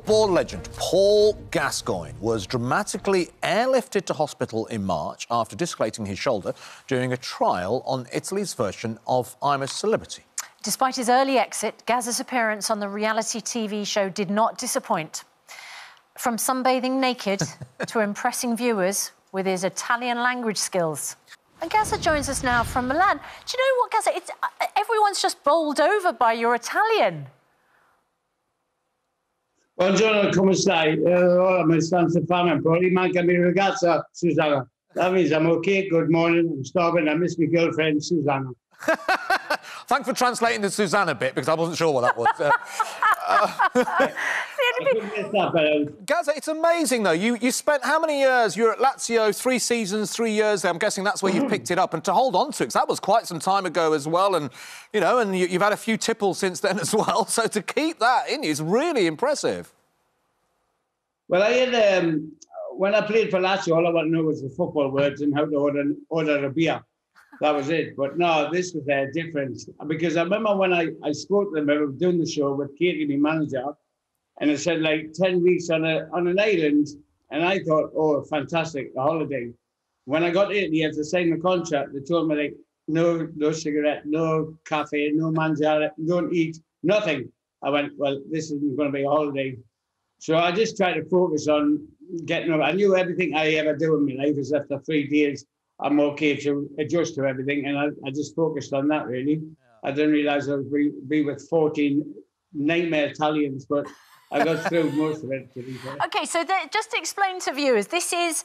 Football legend Paul Gascoigne was dramatically airlifted to hospital in March after dislocating his shoulder during a trial on Italy's version of I'm a Celebrity. Despite his early exit, Gazza's appearance on the reality TV show did not disappoint. From sunbathing naked to impressing viewers with his Italian language skills. And Gazza joins us now from Milan. Do you know what, Gazza? Everyone's just bowled over by your Italian. Buongiorno, come stai? Ora mi stanno fame, poi manca mia ragazza, Susanna. That means I'm okay, good morning, I'm starving, I miss my girlfriend, Susanna. Thanks for translating the Susanna bit, because I wasn't sure what that was. Gazza, it's amazing, though. You spent how many years? You were at Lazio, 3 seasons, 3 years. I'm guessing that's where you've picked it up. And to hold on to it, 'cause that was quite some time ago as well. And, you know, and you've had a few tipples since then as well. So to keep that in is really impressive. Well, I had, when I played for Lazio, all I wanted to know was the football words and how to order a beer. That was it. But no, this was different. Because I remember when I spoke to them, I was doing the show with Katie, my manager, and it said like 10 weeks on an island. And I thought, oh, fantastic, a holiday. When I got to Italy, to sign the contract, they told me like, no cigarette, no cafe, no mangiare, don't eat, nothing. I went, well, this isn't going to be a holiday. So I just tried to focus on getting over. I knew everything I ever do in my life is after 3 days, I'm okay to adjust to everything. And I just focused on that, really. Yeah. I didn't realise I would be with 14 nightmare Italians, but I got through most of it, to be fair. OK, so just to explain to viewers, this is...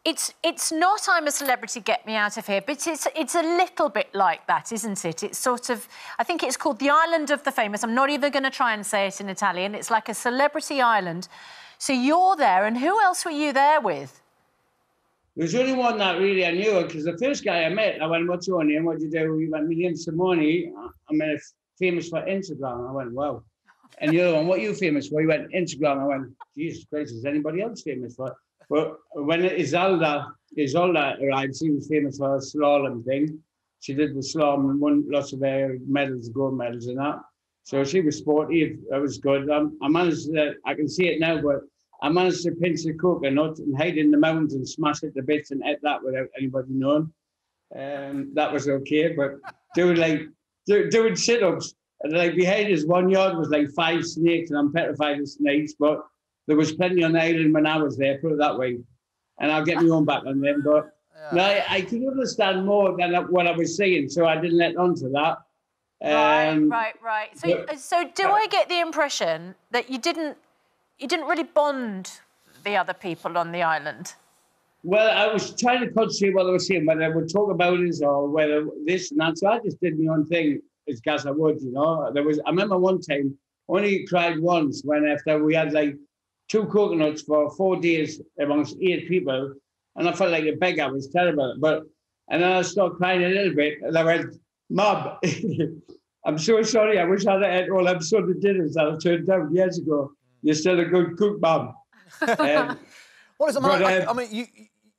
It's not I'm a Celebrity, get me out of here, but it's a little bit like that, isn't it? It's sort of... I think it's called the Island of the Famous. I'm not even going to try and say it in Italian. It's like a celebrity island. So you're there, and who else were you there with? There's only one that really I knew, because the first guy I met, I went, what's your name? What do you do? He went, my name's Simone. I'm famous for Instagram. I went, wow. And the other one, what are you famous for? He went, Instagram. I went, Jesus Christ, is anybody else famous for it? But when Isolda arrived, she was famous for her slalom thing. She did the slalom and won lots of medals, gold medals and that. So she was sporty. That was good. I managed to, I can see it now, but I managed to pinch a coconut and hide in the mountains and smash it to bits and eat that without anybody knowing. That was okay. But doing sit-ups, and like behind us 1 yard was like 5 snakes, and I'm petrified of snakes, but there was plenty on the island when I was there, put it that way. And I'll get my own back on them. But yeah. No, I could understand more than what I was saying, so I didn't let on to that. Right. So do I get the impression that you didn't really bond the other people on the island? Well, I was trying to concentrate what I was saying, whether I would talk about it or whether this and that. So I just did my own thing as Gazza would, you know. I remember one time, only cried once when after we had like 2 coconuts for 4 days amongst 8 people, and I felt like a beggar. It was terrible. And then I started crying a little bit, and I went, Mum, I'm so sorry. I wish I'd had all them Sunday dinners that I turned down years ago. You're still a good cook, Mum. What is it, Mark? I mean,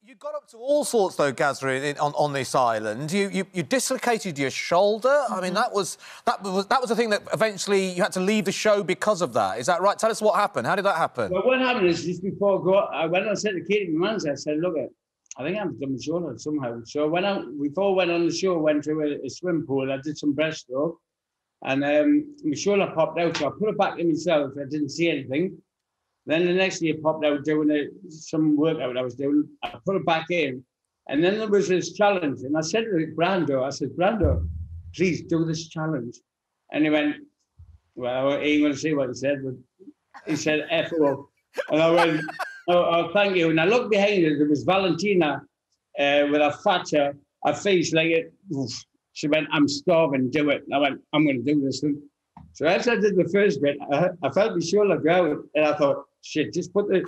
you got up to all sorts, though, Gazza, on this island. You dislocated your shoulder. I mean, that was the thing that eventually you had to leave the show because of that. Is that right? Tell us what happened. How did that happen? Well, what happened is just before I went and said to Katie, my manager, I said, look, I think I've done my shoulder somehow. So before I went on the show, I went to a swim pool. I did some breaststroke, and my shoulder popped out. So I put it back in myself. I didn't see anything. Then the next day it popped out doing some workout I was doing. I put it back in. And then there was this challenge. And I said to Brando, please do this challenge. And he went, well, I ain't going to say what he said, but he said, F-O. And I went, oh, thank you. And I looked behind her. There was Valentina with a face like it. Oof. She went, I'm starving, do it. And I went, I'm going to do this thing. So as I did the first bit, I felt my shoulder go out, and I thought, shit, just put the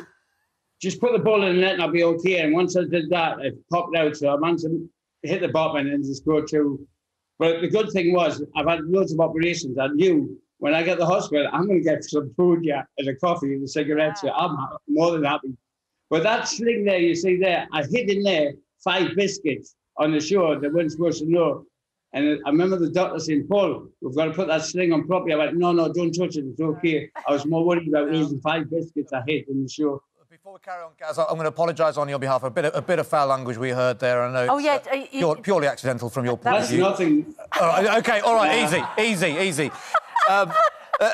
ball in the net and I'll be okay. And once I did that, it popped out. So I managed to hit the bottom and just go to. But the good thing was, I've had loads of operations. I knew when I get to the hospital, I'm going to get some food, and a coffee and a cigarette. So I'm more than happy. But that sling there, you see there, I hid in there 5 biscuits on the shore that weren't supposed to know. And I remember the doctor saying, Paul, we've got to put that sling on properly. I went, no, don't touch it. It's okay. I was more worried about losing 5 biscuits I hit in the show. Before we carry on, Gaz, I'm going to apologise on your behalf. A bit of foul language we heard there. I know. Oh, yeah. Purely accidental from your point of view. That's nothing. All right, OK, all right, easy.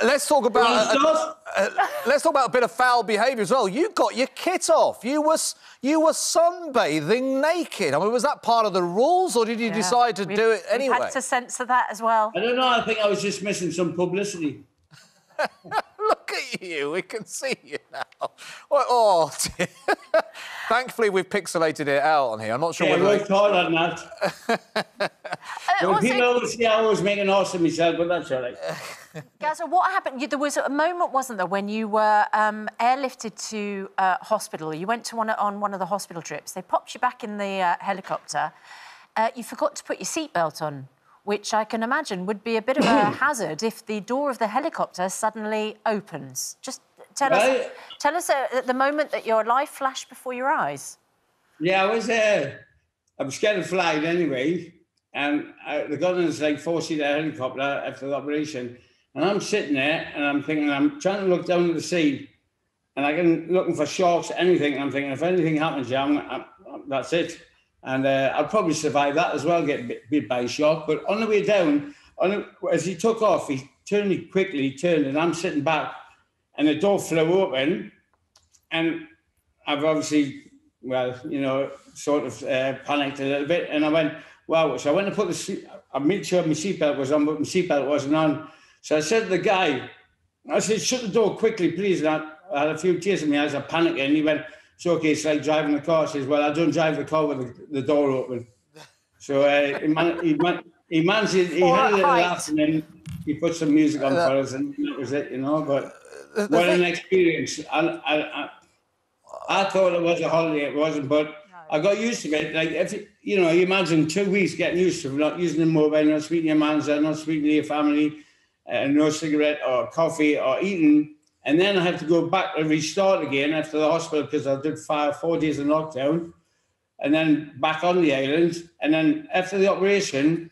Let's talk about let's talk about a bit of foul behaviour as well. You got your kit off. You were sunbathing naked. I mean, was that part of the rules, or did you decide to do it anyway? We had to censor that as well. I don't know. I think I was just missing some publicity. Look at you. We can see you now. Oh, dear. Thankfully, we've pixelated it out on here. I'm not sure whether... I worked hard on that. People always say I was making arse of myself, but that's all right. Gazza, what happened? There was a moment, wasn't there, when you were airlifted to hospital. You went to on one of the hospital trips. They popped you back in the helicopter. You forgot to put your seatbelt on, which I can imagine would be a bit of a hazard if the door of the helicopter suddenly opens. Just tell us at the moment that your life flashed before your eyes. Yeah, I was scared of flying anyway, and they got in this like 4-seater helicopter after the operation, and I'm sitting there and I'm thinking, I'm trying to look down at the sea, and I'm looking for sharks, anything. I'm thinking, if anything happens, that's it. And I'll probably survive that as well, get bit by a shark. But on the way down, as he took off, he quickly turned, and I'm sitting back, and the door flew open, and I've obviously, sort of panicked a little bit, and I went, wow. So I went to I made sure my seatbelt was on, but my seatbelt wasn't on. So I said to the guy, I said, shut the door quickly, please. And I had a few tears in my eyes, I panicked, and he went, it's okay, it's like driving the car. He says, well, I don't drive the car with the door open. So he handled it a laugh, and then he put some music on for us, and that was it, But what an experience. I thought it was a holiday, it wasn't, but I got used to it. Like, if you imagine 2 weeks getting used to not using the mobile, not speaking to your man, not speaking to your family, no cigarette or coffee or eating. And then I had to go back and restart again after the hospital because I did 4 days in lockdown, and then back on the island. And then after the operation,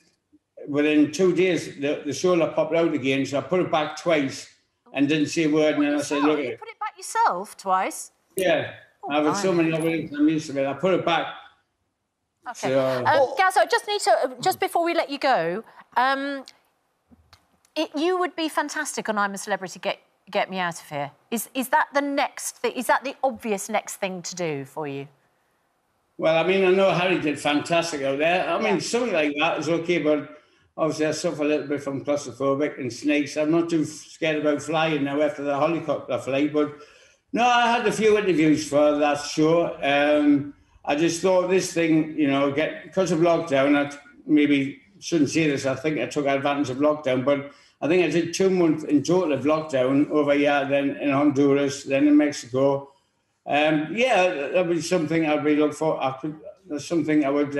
within 2 days, the shoulder popped out again. So I put it back twice and didn't say a word. And then I said, look at it. You put it back yourself twice? Yeah. I've had so many operations, I'm used to it. I put it back. Okay. So, Gazza, just before we let you go, you would be fantastic on I'm a Celebrity, Get Me Out of Here. Is that the next thing? Is that the obvious next thing to do for you? Well, I mean, I know Harry did fantastic out there. I mean, something like that is okay, but obviously I suffer a little bit from claustrophobic and snakes. I'm not too scared about flying now after the helicopter flight, but no, I had a few interviews for that show. I just thought this thing, because of lockdown, I maybe shouldn't say this, I think I took advantage of lockdown, but I think I did 2 months in total of lockdown over here, then in Honduras, then in Mexico. That would be something I'd be look for. That's something I would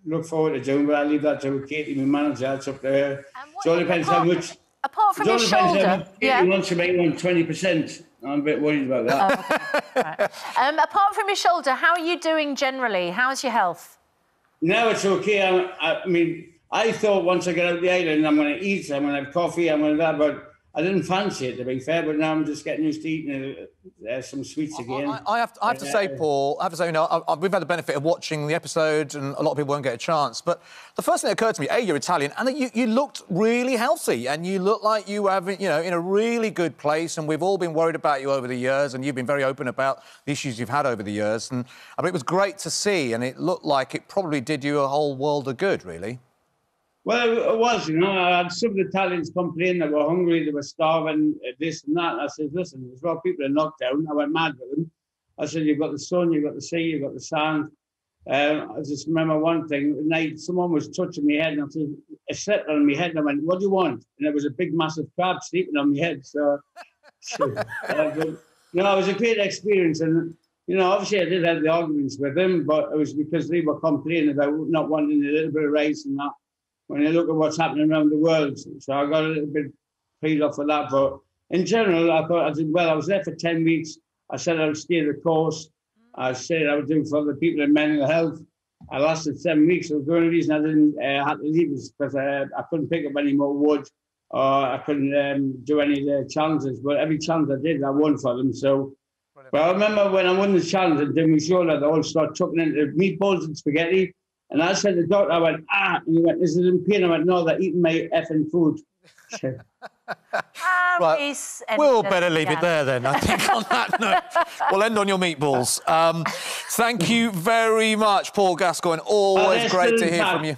look forward to doing, but I leave that to Katie, my manager. It's up to her. So it depends how much. Apart from your shoulder, Katie wants to make 20%. I'm a bit worried about that. Oh, okay. Right. Apart from your shoulder, how are you doing generally? How's your health? No, it's okay. I mean, I thought once I get out the island, I'm going to eat, I'm going to have coffee, I'm going to that, but I didn't fancy it, to be fair, but now I'm just getting used to eating some sweets again. I have to say, Paul, we've had the benefit of watching the episode, and a lot of people won't get a chance, but the first thing that occurred to me, you're Italian, and you looked really healthy, and you looked like you were having, in a really good place, and we've all been worried about you over the years, and you've been very open about the issues you've had over the years, and I mean, it was great to see, and it looked like it probably did you a whole world of good, really. Well, it was, I had some Italians complain they were hungry, they were starving, this and that. And I said, listen, there's a lot of people in lockdown. I went mad with them. I said, you've got the sun, you've got the sea, you've got the sand. I just remember one thing. At night, someone was touching my head, and I said, it slept on my head. And I went, what do you want? And there was a big, massive crab sleeping on my head. So it was a great experience. And, obviously I did have the arguments with them, but it was because they were complaining about not wanting a little bit of rice and that. When you look at what's happening around the world. So I got a little bit peed off for that. But in general, I thought I did well. I was there for 10 weeks. I said I would stay the course. I said I would do for the people in mental health. I lasted 7 weeks. So the only reason I didn't had to leave was because I couldn't pick up any more wood, or I couldn't do any of the challenges. But every challenge I did, I won for them. So, but I remember when I won the challenge and did my shoulder, they all started chucking into meatballs and spaghetti. And I said to the doctor, I went, ah, and he went, is it in pain? I went, no, they're eating my effing food. Right. We'll better leave it there then, I think, on that note. We'll end on your meatballs. Thank you very much, Paul Gascoigne. Always great to hear from you.